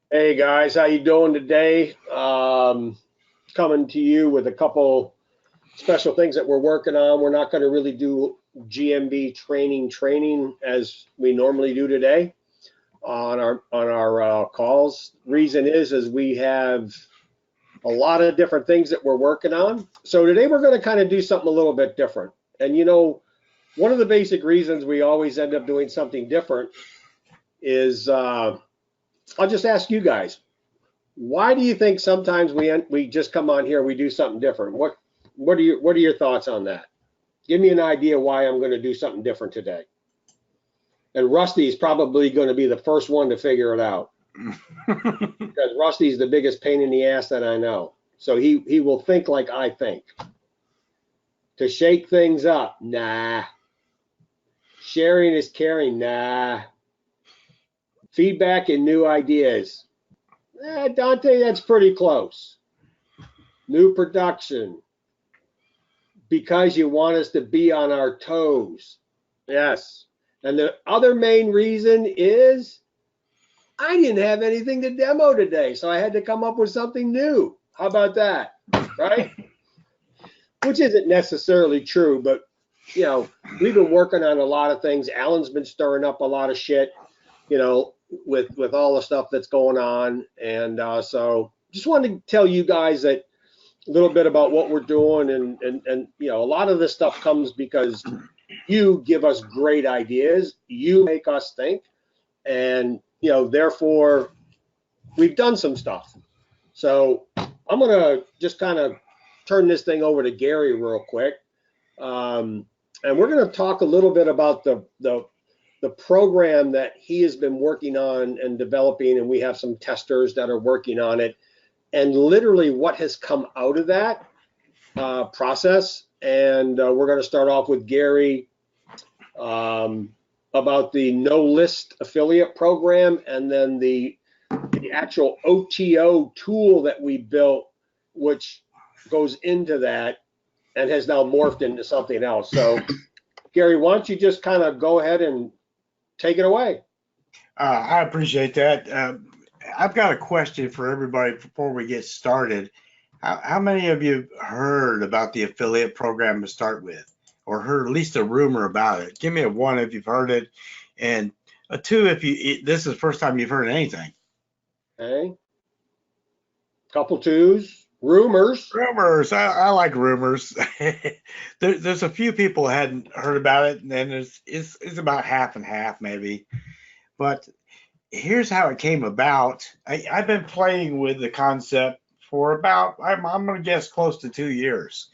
Hey guys, how you doing today? Coming to you with a couple special things that we're working on. We're not going to really do GMB training as we normally do today on our calls. Reason is we have a lot of different things that we're working on. So today we're going to kind of do something a little bit different. And one of the basic reasons we always end up doing something different is I'll just ask you guys. Why do you think sometimes we just come on here and we do something different? What are your thoughts on that? Give me an idea why I'm going to do something different today. And Rusty is probably going to be the first one to figure it out because Rusty is the biggest pain in the ass that I know. So he will think like I think. To shake things up, nah. Sharing is caring, nah. Feedback and new ideas. Dante, that's pretty close. New production. Because you want us to be on our toes. Yes. And the other main reason is I didn't have anything to demo today, so I had to come up with something new. How about that? Right? Which isn't necessarily true, but we've been working on a lot of things. Alan's been stirring up a lot of shit, with all the stuff that's going on. And so just wanted to tell you guys that a little bit about what we're doing, and a lot of this stuff comes because you give us great ideas, you make us think, and therefore we've done some stuff. So I'm gonna just kind of turn this thing over to Gary real quick, and we're gonna talk a little bit about the program that he has been working on and developing, and we have some testers that are working on it, and literally what has come out of that process. And we're going to start off with Gary about the no list affiliate program, and then the actual OTO tool that we built, which goes into that and has now morphed into something else. So Gary, why don't you just kind of go ahead and take it away? I appreciate that. I've got a question for everybody before we get started. How many of you heard about the affiliate program to start with, or heard at least a rumor about it? Give me a one if you've heard it, and a two if this is the first time you've heard anything. Okay. Couple twos. Rumors. Rumors. I like rumors. There's a few people hadn't heard about it, and then it's about half and half maybe. But here's how it came about. I've been playing with the concept for about, I'm going to guess, close to 2 years,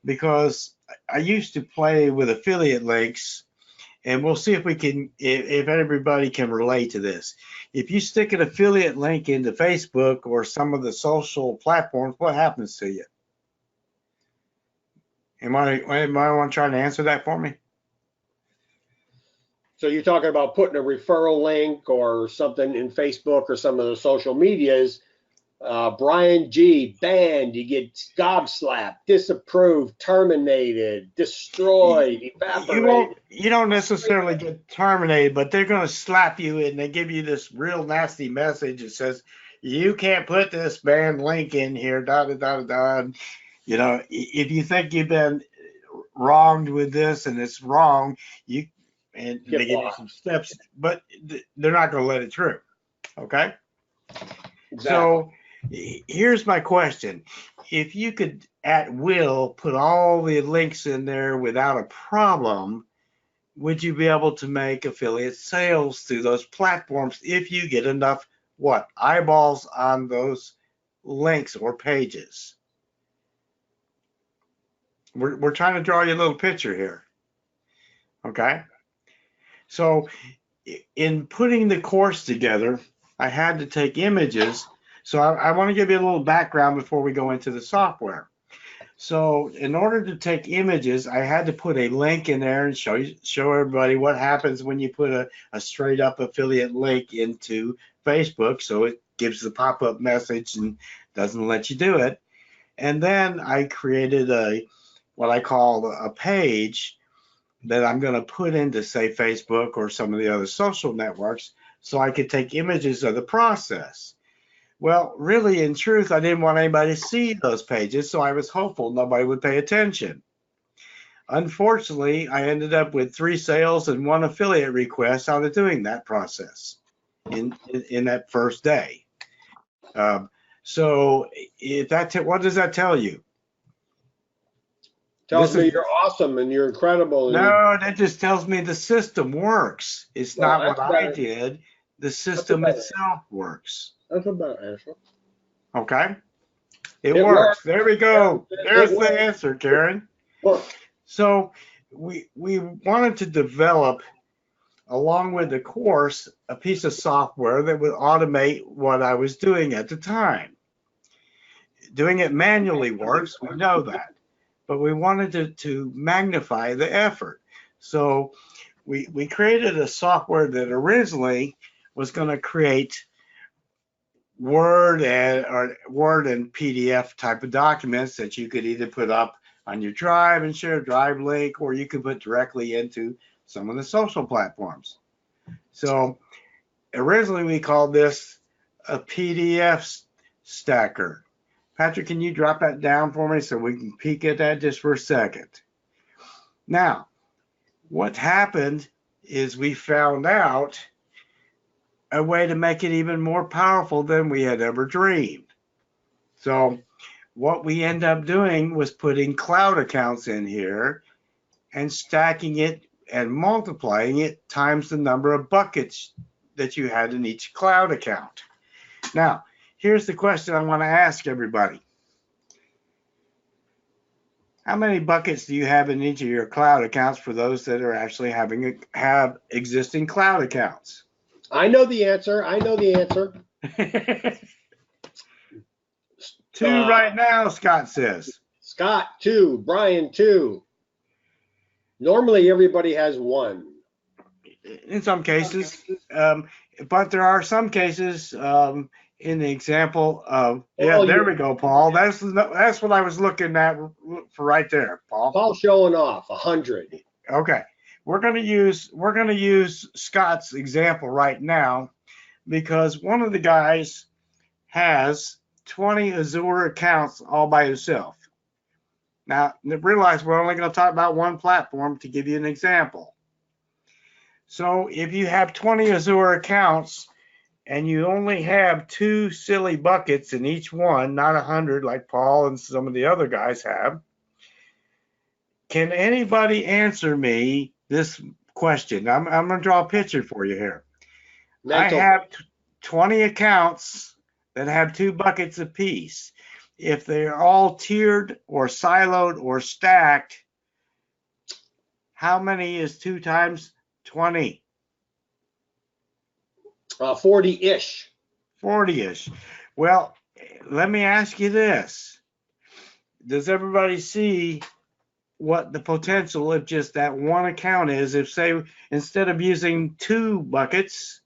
because I used to play with affiliate links, and we'll see if we can, if everybody can relate to this. If you stick an affiliate link into Facebook or some of the social platforms, what happens to you? Anyone trying to answer that for me? So you're talking about putting a referral link or something in Facebook or some of the social medias. Brian G. banned, you get gobslapped, disapproved, terminated, destroyed, evaporated. You don't necessarily get terminated, but they're going to slap you and they give you this real nasty message that says, you can't put this banned link in here, da da da da da. If you think you've been wronged with this and it's wrong, they give you some steps, but they're not going to let it through. Okay? Exactly. So here's my question. If you could at will put all the links in there without a problem, would you be able to make affiliate sales through those platforms if you get enough eyeballs on those links or pages? We're trying to draw you a little picture here. Okay? So in putting the course together, I had to take images. So I want to give you a little background before we go into the software. So in order to take images, I had to put a link in there and show everybody what happens when you put a straight up affiliate link into Facebook. So it gives the pop-up message and doesn't let you do it. And then I created what I call a page that I'm going to put into, say, Facebook or some of the other social networks, so I could take images of the process. Well, really, in truth, I didn't want anybody to see those pages, so I was hopeful nobody would pay attention. Unfortunately, I ended up with 3 sales and 1 affiliate request out of doing that process in that first day. So what does that tell you? Tells me you're awesome and you're incredible. And no, that just tells me the system works. It's Well, not what that's I better. did. The system better. itself works. That's a better answer. Okay. It It works. works. There we go. It There's works. the answer, Karen. Look, So we wanted to develop, along with the course, a piece of software that would automate what I was doing at the time. Doing it manually works, we know that, but we wanted to magnify the effort. So we created a software that originally was going to create Word and PDF type of documents that you could either put up on your Drive and share a Drive link, or you could put directly into some of the social platforms. So originally we called this a PDF stacker. Patrick, can you drop that down for me so we can peek at that just for a second? Now, what happened is we found out a way to make it even more powerful than we had ever dreamed. So what we end up doing was putting cloud accounts in here and stacking it and multiplying it times the number of buckets that you had in each cloud account. Now, here's the question I want to ask everybody. How many buckets do you have in each of your cloud accounts for those that are actually have existing cloud accounts? I know the answer. I know the answer. 2 right now, Scott says. Scott, 2. Brian, 2. Normally, everybody has 1. In some cases, but there are some cases in the example of, there we go, Paul. That's what I was looking at for right there, Paul. Paul's showing off 100. Okay, we're going to use Scott's example right now because one of the guys has 20 Azure accounts all by himself. Now, realize we're only going to talk about one platform to give you an example. So if you have 20 Azure accounts and you only have 2 silly buckets in each one, not 100 like Paul and some of the other guys have, can anybody answer me this question? I'm going to draw a picture for you here. Mental. I have 20 accounts that have 2 buckets apiece. If they're all tiered or siloed or stacked, how many is 2 times 20? 40-ish. 40-ish. Well, let me ask you this. Does everybody see what the potential of just that one account is? If, say, instead of using 2 buckets,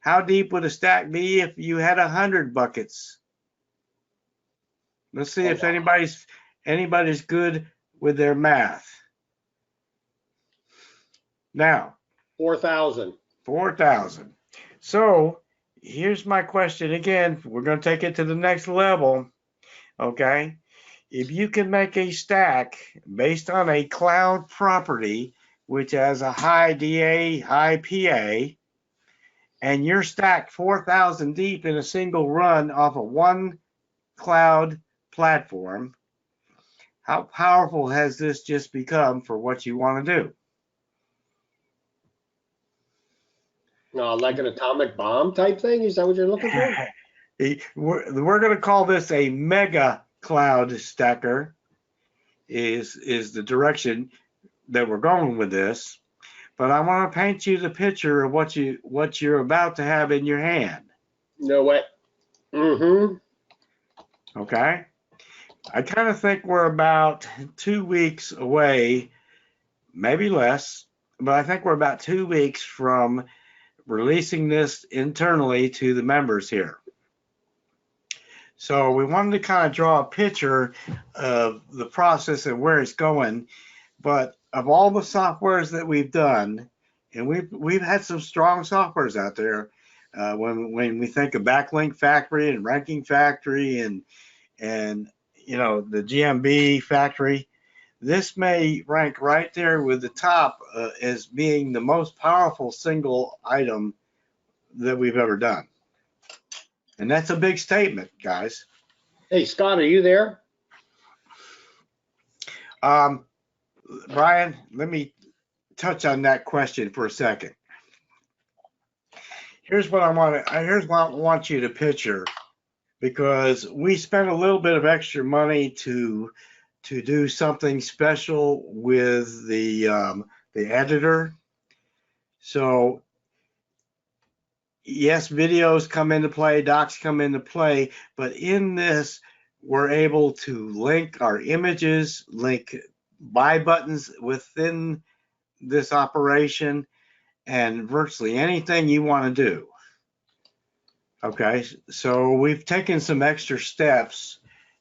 how deep would a stack be if you had 100 buckets? Let's see if anybody's good with their math. Now, 4,000. 4,000. So here's my question again. We're going to take it to the next level. Okay. If you can make a stack based on a cloud property, which has a high DA, high PA, and you're stacked 4,000 deep in a single run off of one cloud platform, how powerful has this just become for what you want to do? Like an atomic bomb type thing? Is that what you're looking for? We're going to call this a mega cloud stacker is the direction that we're going with this. But I want to paint you the picture of what you're about to have in your hand. No way. Mm-hmm. Okay. I kind of think we're about 2 weeks away, maybe less, but I think we're about 2 weeks from releasing this internally to the members here. So we wanted to kind of draw a picture of the process and where it's going. But of all the softwares that we've done, and we've had some strong softwares out there, When we think of Backlink Factory and Ranking Factory and the GMB Factory, this may rank right there with the top as being the most powerful single item that we've ever done. And that's a big statement, guys. Hey, Scott, are you there? Brian, let me touch on that question for a second. Here's what I want you to picture, because we spent a little bit of extra money to do something special with the editor. So yes, videos come into play, docs come into play, but in this, we're able to link our images, link buy buttons within this operation, and virtually anything you want to do. Okay, so we've taken some extra steps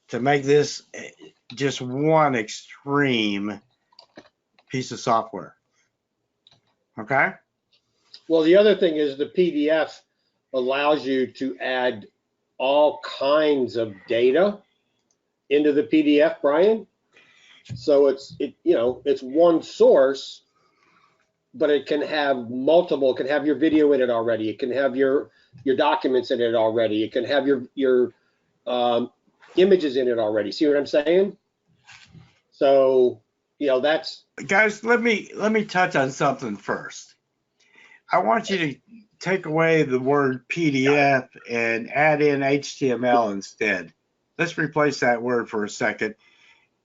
to make this just one extreme piece of software. Okay? Well, the other thing is the PDF allows you to add all kinds of data into the PDF, Brian. So it's one source, but it can have multiple. It can have your video in it already. It can have your documents in it already. It can have your images in it already. See what I'm saying? So that's. Guys, let me touch on something first. I want you to take away the word PDF and add in HTML instead. Let's replace that word for a second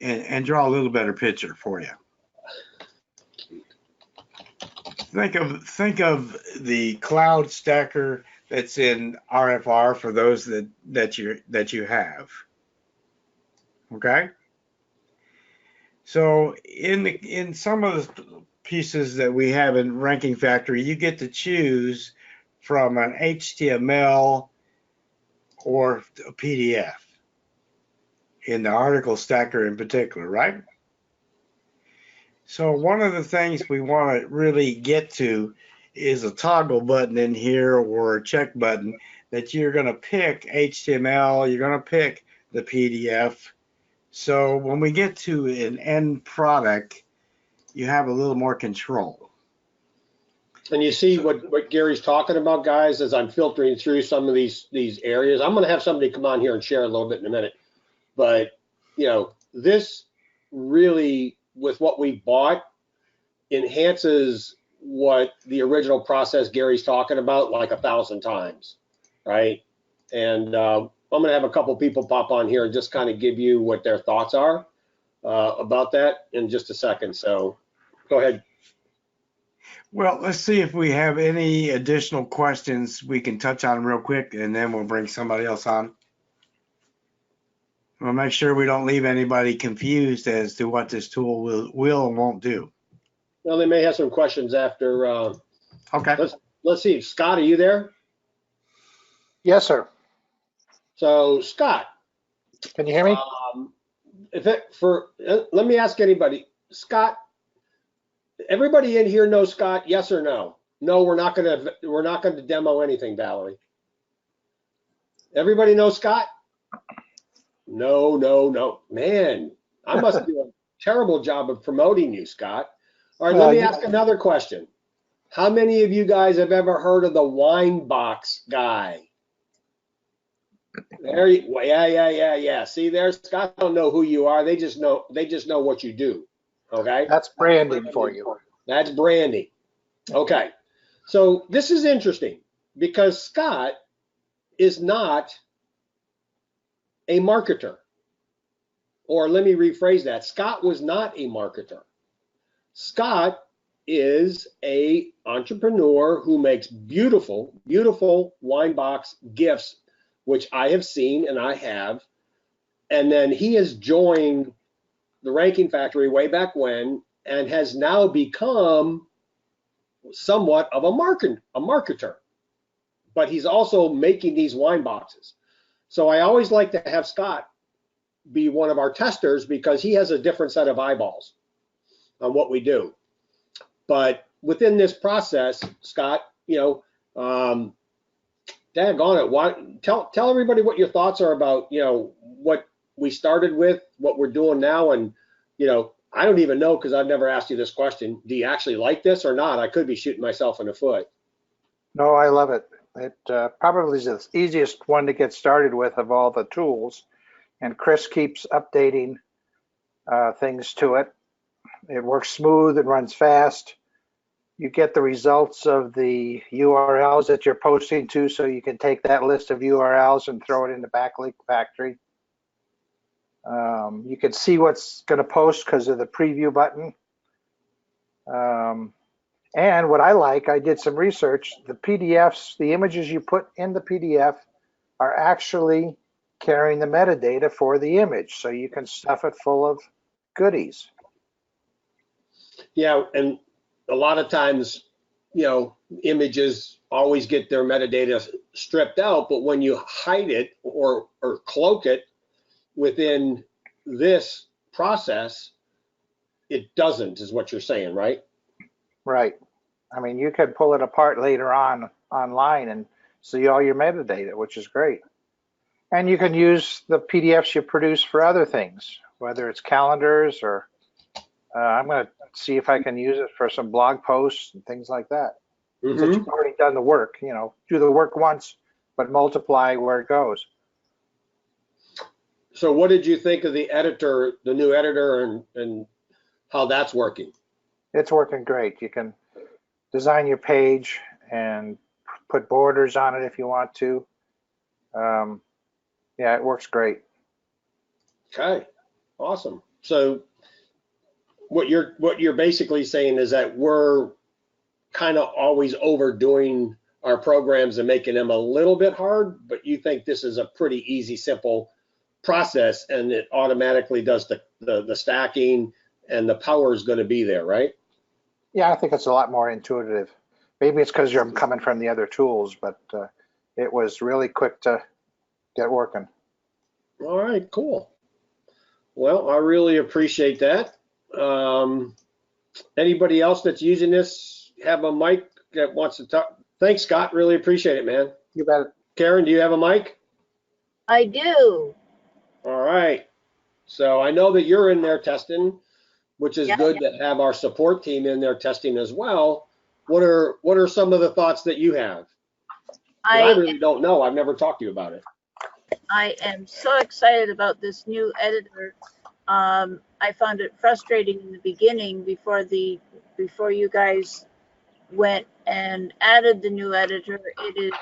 and draw a little better picture for you. Think of the cloud stacker that's in RFR for those that you have. Okay? So in some of the pieces that we have in Ranking Factory, you get to choose from an HTML or a PDF in the article stacker in particular, right? So one of the things we want to really get to is a toggle button in here or a check button that you're going to pick HTML, you're going to pick the PDF. So when we get to an end product, you have a little more control. And you see what Gary's talking about, guys, as I'm filtering through some of these areas. I'm going to have somebody come on here and share a little bit in a minute. But, this really, with what we bought, enhances what the original process Gary's talking about like 1,000 times, right? And I'm going to have a couple people pop on here and just kind of give you what their thoughts are about that in just a second. So go ahead. Well, let's see if we have any additional questions we can touch on real quick, and then we'll bring somebody else on. We'll make sure we don't leave anybody confused as to what this tool will and won't do. Well, they may have some questions after. Okay. Let's see. Scott, are you there? Yes, sir. So, Scott. Can you hear me? Let me ask anybody. Scott, everybody in here knows Scott, yes or no? No, we're not gonna demo anything, Valerie. Everybody knows Scott? No, no, no. Man, I must do a terrible job of promoting you, Scott. All right, let me ask another question. How many of you guys have ever heard of the Winebox guy? Yeah. See there, Scott don't know who you are. They just know what you do. Okay? That's branding for you. That's branding. Okay. So this is interesting because Scott is not a marketer. Or let me rephrase that. Scott was not a marketer. Scott is a entrepreneur who makes beautiful, beautiful Winebox gifts, which I have seen and I have. And then he has joined the Ranking Factory way back when and has now become somewhat of a marketer. But he's also making these wine boxes. So I always like to have Scott be one of our testers because he has a different set of eyeballs on what we do. But within this process, Scott, daggone it. Tell everybody what your thoughts are about, what we started with, what we're doing now. And, I don't even know, because I've never asked you this question. Do you actually like this or not? I could be shooting myself in the foot. No, I love it. It probably is the easiest one to get started with of all the tools. And Chris keeps updating things to it. It works smooth, it runs fast. You get the results of the URLs that you're posting to, so you can take that list of URLs and throw it into Backlink Factory. You can see what's going to post because of the preview button. And what I like, I did some research, the PDFs, the images you put in the PDF are actually carrying the metadata for the image, so you can stuff it full of goodies. Yeah, and a lot of times, images always get their metadata stripped out, but when you hide it or cloak it within this process, it doesn't, is what you're saying, right? Right. I mean, you could pull it apart later on online and see all your metadata, which is great. And you can use the PDFs you produce for other things, whether it's calendars or I'm going to see if I can use it for some blog posts and things like that. Mm-hmm. Since you've already done the work, do the work once, but multiply where it goes. So what did you think of the editor, the new editor, and how that's working? It's working great. You can design your page and put borders on it if you want to. Yeah, it works great. Okay, awesome. So what you're basically saying is that we're kind of always overdoing our programs and making them a little bit hard, but you think this is a pretty easy, simple process, and it automatically does the stacking, and the power is going to be there, right? Yeah, I think it's a lot more intuitive. Maybe it's because you're coming from the other tools, but it was really quick to get working. All right, cool. Well, I really appreciate that. Anybody else that's using this have a mic that wants to talk? Thanks, Scott. Really appreciate it, man. You bet. Karen, do you have a mic? I do. All right. So I know that you're in there testing, which is Yeah. good to have our support team in there testing as well. What are some of the thoughts that you have? I really don't know. I've never talked to you about it. I am so excited about this new editor. I found it frustrating in the beginning before you guys went and added the new editor. It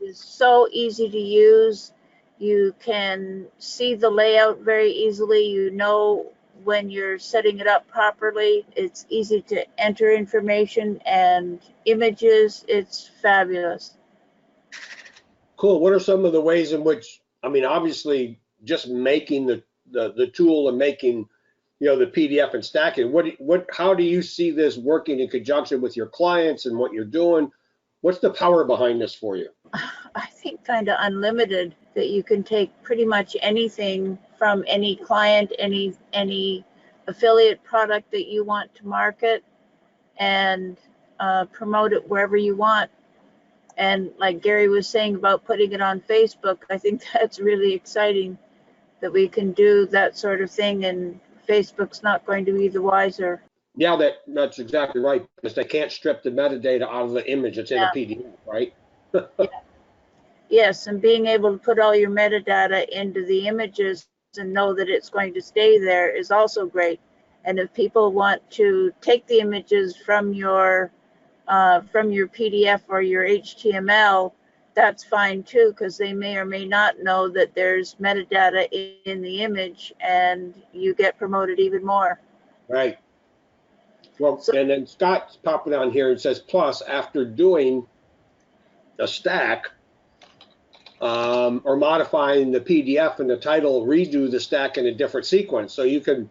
is so easy to use. You can see the layout very easily. You know when you're setting it up properly. It's easy to enter information and images. It's fabulous. Cool. What are some of the ways in which, obviously just making the tool and making, the PDF and stacking, how do you see this working in conjunction with your clients and what you're doing? What's the power behind this for you? I think kind of unlimited, that you can take pretty much anything from any client, any affiliate product that you want to market, and promote it wherever you want. And like Gary was saying about putting it on Facebook, I think that's really exciting that we can do that sort of thing, and Facebook's not going to be the wiser. Yeah, that's exactly right, because they can't strip the metadata out of the image that's in a PDF, right? Yeah. Yes, and being able to put all your metadata into the images and know that it's going to stay there is also great. And if people want to take the images from your PDF or your HTML, that's fine too, because they may or may not know that there's metadata in the image, and you get promoted even more. Right. Well, and then Scott's popping on here and says, plus, after doing a stack or modifying the PDF and the title, redo the stack in a different sequence. So you can,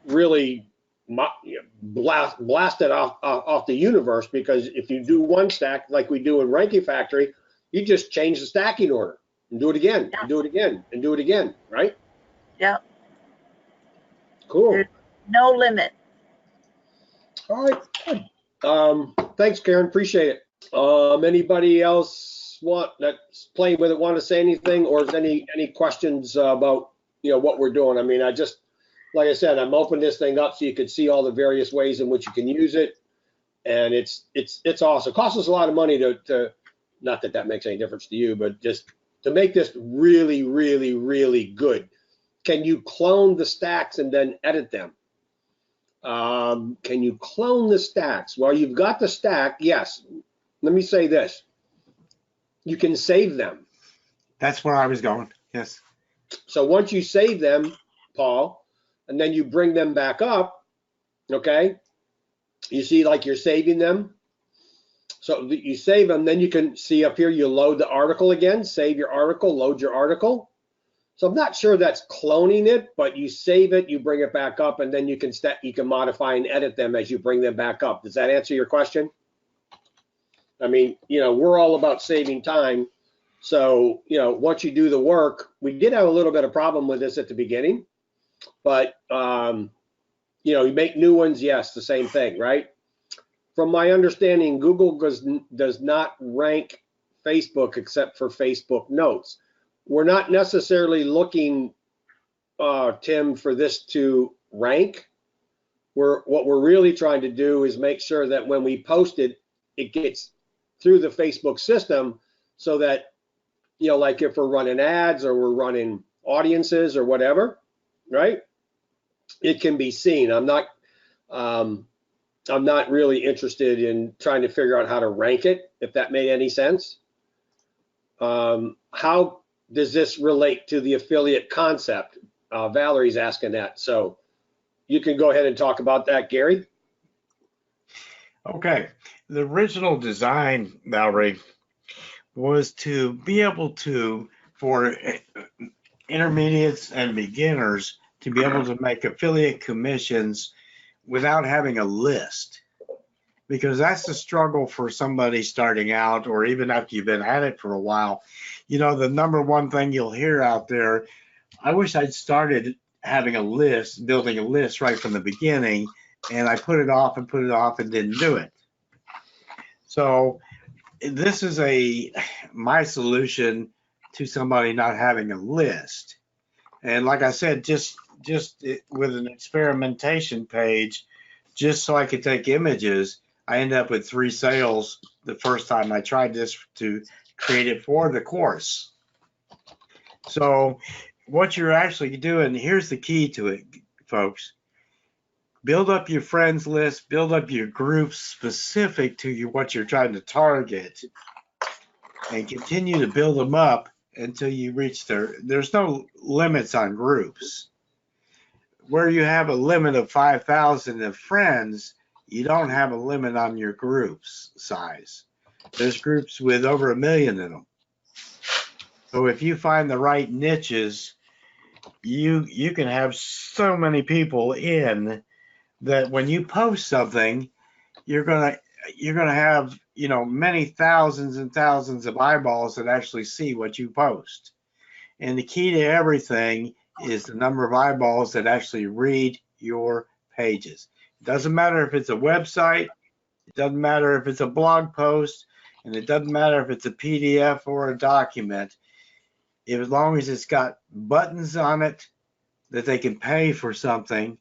really blast it off the universe, because if you do one stack like we do in Ranking Factory, you just change the stacking order and do it again, and do it again, and do it again, right? Yeah. Cool. There's no limit. All right. Good. Thanks, Karen. Appreciate it. Anybody else that's playing with it want to say anything, or is any questions about what we're doing? I mean, like I said, I'm opening this thing up so you can see all the various ways in which you can use it, and it's awesome. It costs us a lot of money to not that makes any difference to you, but just to make this really, really, really good. Can you clone the stacks and then edit them? Can you clone the stacks? Well, you've got the stack, yes. Let me say this. You can save them. That's where I was going. Yes. So once you save them, Paul, and then you bring them back up, okay? You see like you're saving them. So you save them, then you can see up here, you load the article again, save your article, load your article. So I'm not sure that's cloning it, but you save it, you bring it back up, and then you can modify and edit them as you bring them back up. Does that answer your question? I mean, we're all about saving time. So, once you do the work, we did have a little bit of problem with this at the beginning, but, you make new ones, yes, the same thing, right? From my understanding, Google does not rank Facebook except for Facebook Notes. We're not necessarily looking, Tim, for this to rank. What we're really trying to do is make sure that when we post it, it gets through the Facebook system so that, like if we're running ads or we're running audiences or whatever, right? It can be seen. I'm not really interested in trying to figure out how to rank it, if that made any sense. How does this relate to the affiliate concept? Valerie's asking that. So you can go ahead and talk about that, Gary. Okay. The original design, Valerie, was to be able to, for intermediates and beginners, to be able to make affiliate commissions without having a list. Because that's the struggle for somebody starting out, or even after you've been at it for a while. The number one thing you'll hear out there, I wish I'd started having a list, building a list right from the beginning, and I put it off and didn't do it. So this is my solution to somebody not having a list. And like I said, just with an experimentation page, just so I could take images, I ended up with 3 sales the first time I tried this to create it for the course. So what you're actually doing, here's the key to it, folks. Build up your friends list, build up your groups specific to what you're trying to target, and continue to build them up until you reach there's no limits on groups. Where you have a limit of 5,000 of friends, you don't have a limit on your groups size. There's groups with over 1 million in them. So if you find the right niches, you can have so many people in that when you post something, you're gonna have many thousands and thousands of eyeballs that actually see what you post. And the key to everything is the number of eyeballs that actually read your pages. It doesn't matter if it's a website, it doesn't matter if it's a blog post, and it doesn't matter if it's a PDF or a document. As long as it's got buttons on it that they can pay for something,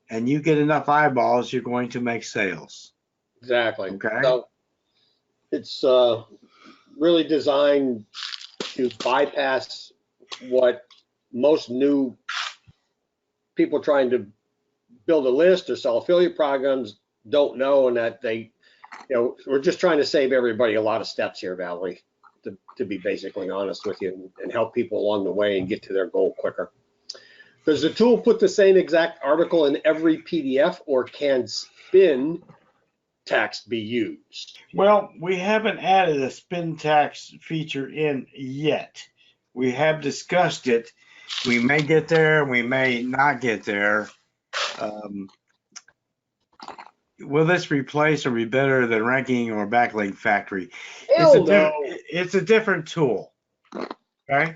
and you get enough eyeballs, you're going to make sales. Exactly. Okay. So it's really designed to bypass what most new people trying to build a list or sell affiliate programs don't know, and that we're just trying to save everybody a lot of steps here, Valerie, to be basically honest with you, and help people along the way and get to their goal quicker. Does the tool put the same exact article in every PDF, or can spin text be used? Well, we haven't added a spin text feature in yet. We have discussed it. We may get there, we may not get there. Will this replace or be better than Ranking or Backlink Factory? It's a different tool. Okay.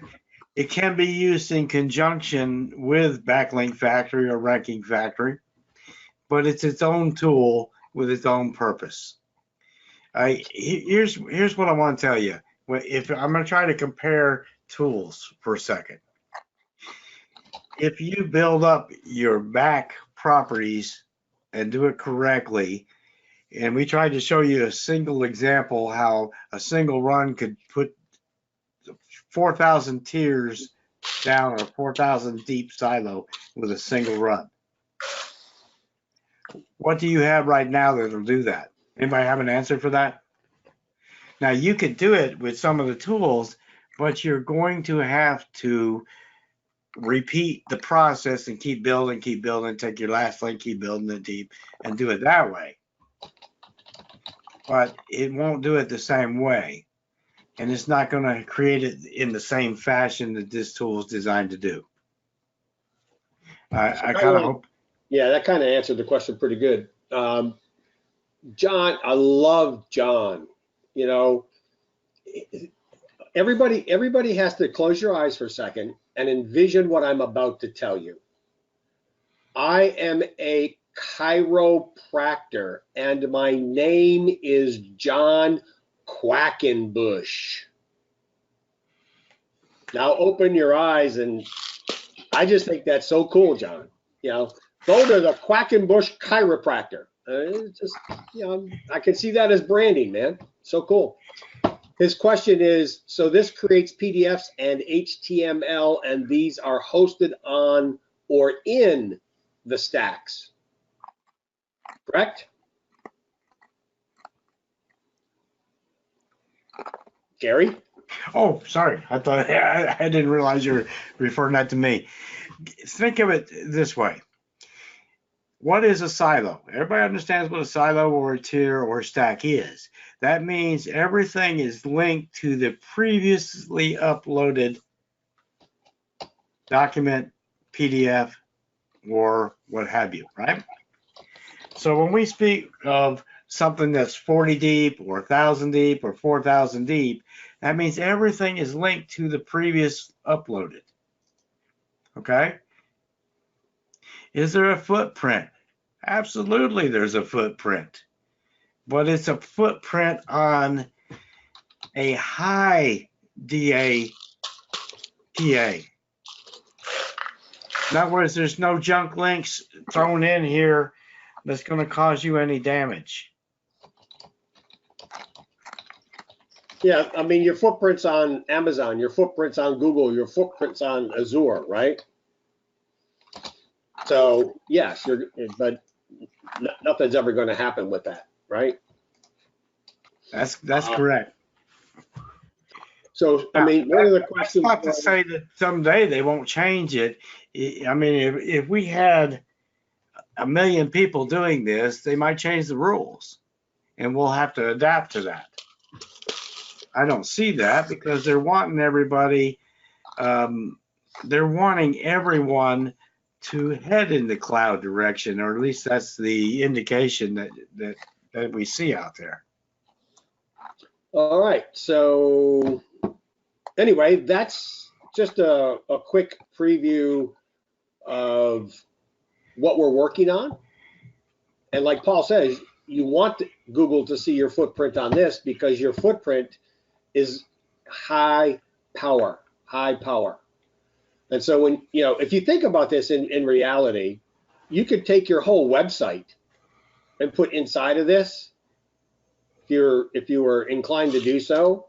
It can be used in conjunction with Backlink Factory or Ranking Factory, but it's its own tool with its own purpose. Here's what I want to tell you. If I'm going to try to compare tools for a second. If you build up your back properties and do it correctly, and we tried to show you a single example how a single run could put 4,000 tiers down or 4,000 deep silo with a single run. What do you have right now that'll do that? Anybody have an answer for that? Now you could do it with some of the tools, but you're going to have to repeat the process and keep building, take your last link, keep building it deep and do it that way. But it won't do it the same way. And it's not going to create it in the same fashion that this tool is designed to do. I kind of hope. Yeah, that kind of answered the question pretty good. John, I love John. You know, everybody has to close your eyes for a second and envision what I'm about to tell you. I am a chiropractor and my name is John Quackenbush. Now open your eyes, and I just think that's so cool, John. You know, go to the Quackenbush chiropractor. It's just, you know, I can see that as branding, man. So cool. His question is, so this creates PDFs and HTML, and these are hosted on or in the stacks, correct? Gary? Oh, sorry. I thought I didn't realize you were referring that to me. Think of it this way. What is a silo? Everybody understands what a silo or a tier or a stack is. That means everything is linked to the previously uploaded document, PDF, or what have you, right? So when we speak of something that's 40 deep or 1,000 deep or 4,000 deep, that means everything is linked to the previous uploaded. Okay? Is there a footprint? Absolutely, there's a footprint. But it's a footprint on a high DA PA. In other words, there's no junk links thrown in here that's going to cause you any damage. Yeah, I mean, your footprint's on Amazon, your footprint's on Google, your footprint's on Azure, right? So yes, but nothing's ever going to happen with that, right? That's correct. So I mean, one of the questions. That's not to say that someday they won't change it. I mean, if we had 1 million people doing this, they might change the rules, and we'll have to adapt to that. I don't see that because they're wanting everybody. They're wanting everyone to head in the cloud direction, or at least that's the indication that we see out there. All right. So anyway, that's just a quick preview of what we're working on. And like Paul says, you want Google to see your footprint on this because your footprint is high power. And so when, you know, if you think about this in reality, you could take your whole website and put inside of this, if you were inclined to do so,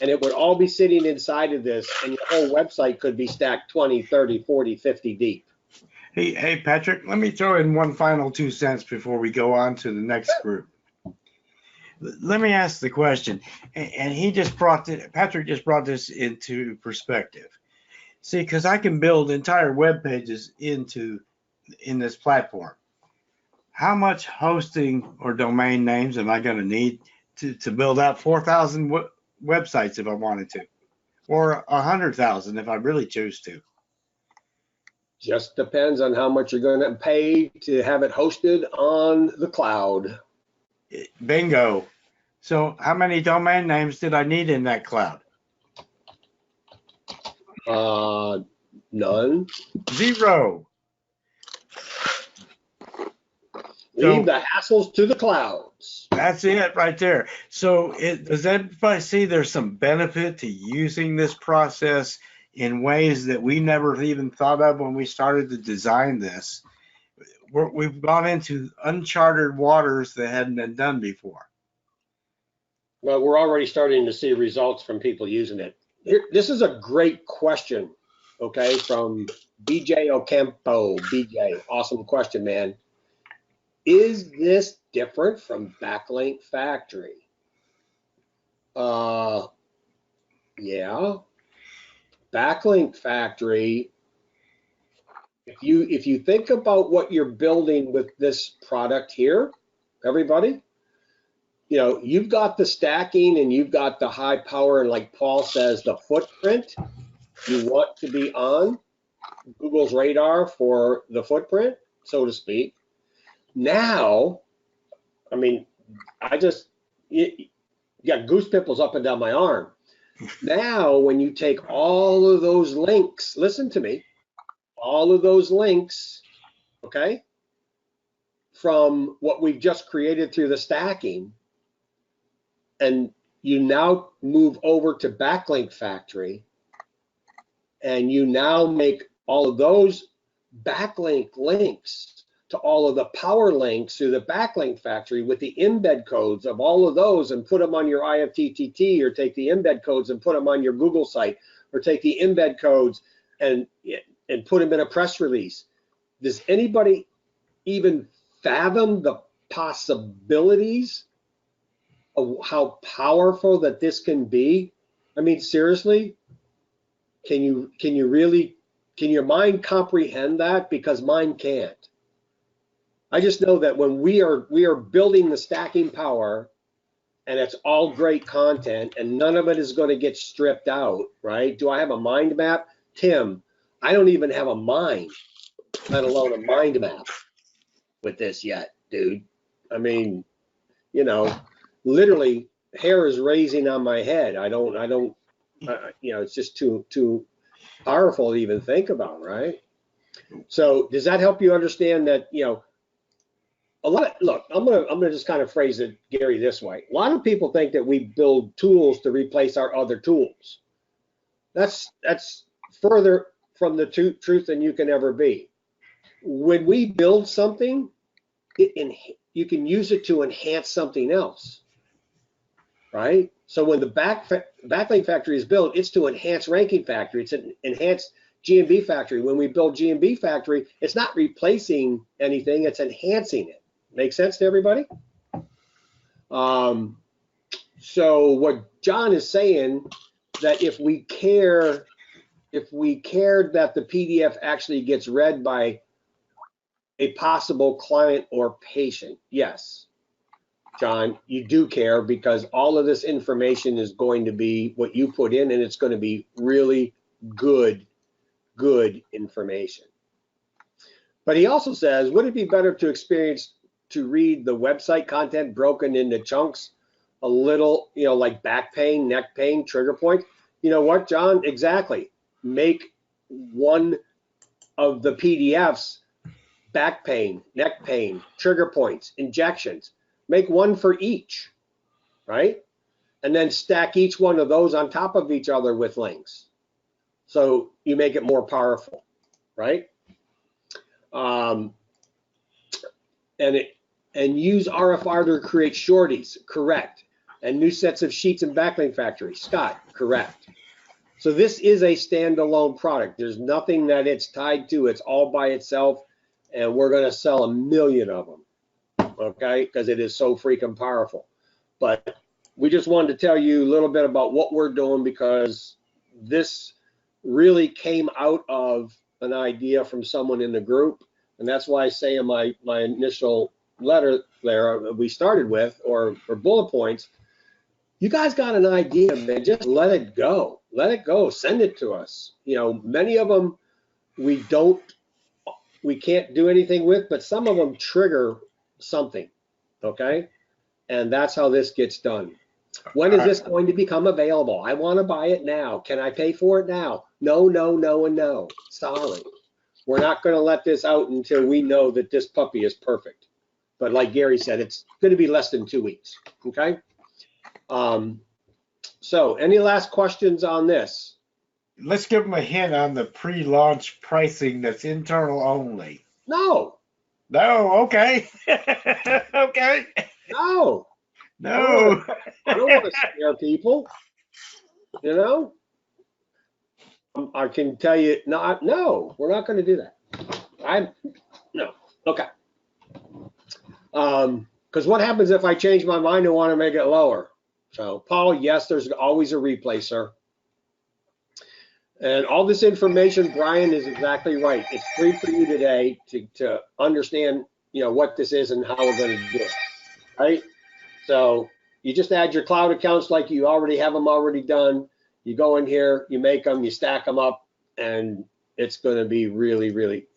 and it would all be sitting inside of this, and your whole website could be stacked 20, 30, 40, 50 deep. Hey, Patrick, let me throw in one final 2 cents before we go on to the next group. Let me ask the question, and Patrick just brought this into perspective. See, because I can build entire web pages in this platform. How much hosting or domain names am I going to need to build out 4,000 websites if I wanted to, or 100,000 if I really choose to? Just depends on how much you're going to pay to have it hosted on the cloud. Bingo. So how many domain names did I need in that cloud? None. 0. Leave the hassles to the clouds. That's it right there. So does everybody see there's some benefit to using this process in ways that we never even thought of when we started to design this? We've gone into uncharted waters that hadn't been done before. Well, we're already starting to see results from people using it. This is a great question, okay, from BJ Ocampo. BJ, awesome question, man. Is this different from Backlink Factory? Yeah. Backlink Factory, if you think about what you're building with this product here, everybody, you know, you've got the stacking and you've got the high power, and like Paul says, the footprint you want to be on Google's radar for the footprint, so to speak. Now, I mean, you got goose pimples up and down my arm. Now, when you take all of those links, listen to me, all of those links, okay, from what we've just created through the stacking, and you now move over to Backlink Factory, and you now make all of those backlink links to all of the power links through the Backlink Factory with the embed codes of all of those, and put them on your IFTTT, or take the embed codes and put them on your Google site, or take the embed codes and put them in a press release. Does anybody even fathom the possibilities of how powerful that this can be? I mean, seriously, can your mind comprehend that? Because mine can't. I just know that when we are building the stacking power, and it's all great content, and none of it is going to get stripped out, right? Do I have a mind map? Tim, I don't even have a mind, let alone a mind map with this yet, dude. I mean, you know, literally hair is raising on my head. I don't, you know, it's just too powerful to even think about, right? So does that help you understand that, you know, look, I'm gonna just kind of phrase it, Gary, this way. A lot of people think that we build tools to replace our other tools. That's further from the truth than you can ever be. When we build something, you can use it to enhance something else, right? So when the Backlink Factory is built, it's to enhance Ranking Factory. It's an enhanced GMB Factory. When we build GMB Factory, it's not replacing anything, it's enhancing it. Make sense to everybody? So what John is saying, that if we cared that the PDF actually gets read by a possible client or patient, yes, John, you do care, because all of this information is going to be what you put in, and it's going to be really good information. But he also says, would it be better to read the website content broken into chunks, a little, you know, like back pain, neck pain, trigger point? You know what, John? Exactly. Make one of the PDFs back pain, neck pain, trigger points, injections. Make one for each, right? And then stack each one of those on top of each other with links. So you make it more powerful, right? And use RFR to create shorties, correct. And new sets of sheets in Backlink Factory, Scott, correct. So this is a standalone product. There's nothing that it's tied to. It's all by itself, and we're going to sell 1 million of them, okay? Because it is so freaking powerful. But we just wanted to tell you a little bit about what we're doing, because this really came out of an idea from someone in the group, and that's why I say in my initial letter there we started with, or bullet points, you guys got an idea, man, just let it go. Let it go. Send it to us. You know, many of them we can't do anything with, but some of them trigger something, okay? And that's how this gets done. When is this going to become available? I want to buy it now. Can I pay for it now? No, no, no, and no. Sorry. We're not going to let this out until we know that this puppy is perfect. but like Gary said, it's going to be less than 2 weeks. Okay. So any last questions on this? Let's give them a hint on the pre-launch pricing that's internal only. No, No, okay. Okay. no, No. I don't want to scare people. You know, I can tell you, no, we're not going to do that. No. Okay. Because what happens if I change my mind and want to make it lower? So, Paul, yes, there's always a replacer. And all this information, Brian is exactly right. It's free for you today to understand, what this is and how we're going to do it, right? So you just add your cloud accounts like you already have them already done. You go in here, you make them, you stack them up, and it's going to be really, really